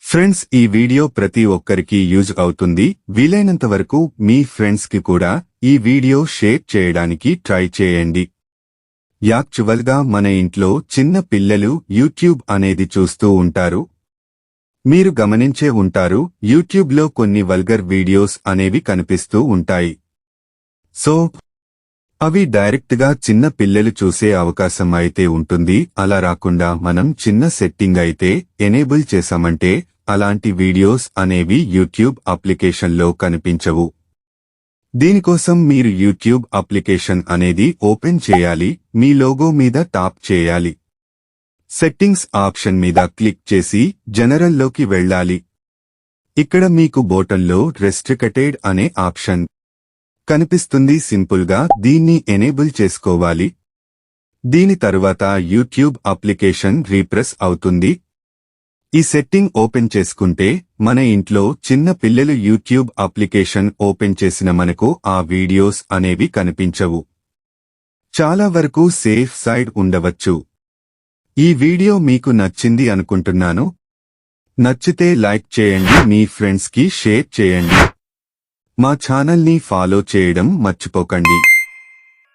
Friends, ఈ video ప్రతి ఒక్కరికి యూజ్ అవుతుంది. వీలైనంత వరకు మీ ఫ్రెండ్స్ కి కూడా ఈ వీడియో షేర్ చేయడానికి ట్రై చేయండి. యాక్చువల్ గా మన ఇంట్లో చిన్న పిల్లలు యూట్యూబ్ అనేది చూస్తూ ఉంటారు. మీరు గమనించే ఉంటారు, యూట్యూబ్ లో కొన్ని వల్గర్ వీడియోస్ అనేవి కనిపిస్తూ ఉంటాయి. సో అవి డైరెక్ట్ గా చిన్న పిల్లలు చూసే అవకాశం అయితే ఉంటుంది. అలా రాకుండా మనం చిన్న సెట్టింగ్ అయితే ఎనేబుల్ చేశామంటే అలాంటి వీడియోస్ అనేవి యూట్యూబ్ అప్లికేషన్లో కనిపించవు. దీనికోసం మీరు యూట్యూబ్ అప్లికేషన్ అనేది ఓపెన్ చేయాలి. మీ లోగో మీద టాప్ చేయాలి. సెట్టింగ్స్ ఆప్షన్ మీద క్లిక్ చేసి జనరల్లోకి వెళ్ళాలి. ఇక్కడ మీకు బోటంలో రెస్ట్రిక్టెడ్ అనే ఆప్షన్ కనిపిస్తుంది. సింపుల్ గా దీన్ని ఎనేబుల్ చేసుకోవాలి. దీని తరువాత యూట్యూబ్ అప్లికేషన్ రీప్రెస్ అవుతుంది. ఈ సెట్టింగ్ ఓపెన్ చేసుకుంటే మన ఇంట్లో చిన్న పిల్లలు యూట్యూబ్ అప్లికేషన్ ఓపెన్ చేసిన మనకు ఆ వీడియోస్ అనేవి కనిపించవు. చాలా వరకు సేఫ్ సైడ్ ఉండవచ్చు. ఈ వీడియో మీకు నచ్చింది అనుకుంటున్నాను. నచ్చితే లైక్ చేయండి, మీ ఫ్రెండ్స్ కి షేర్ చేయండి. మా ఛానల్ ని ఫాలో చేయడం మర్చిపోకండి.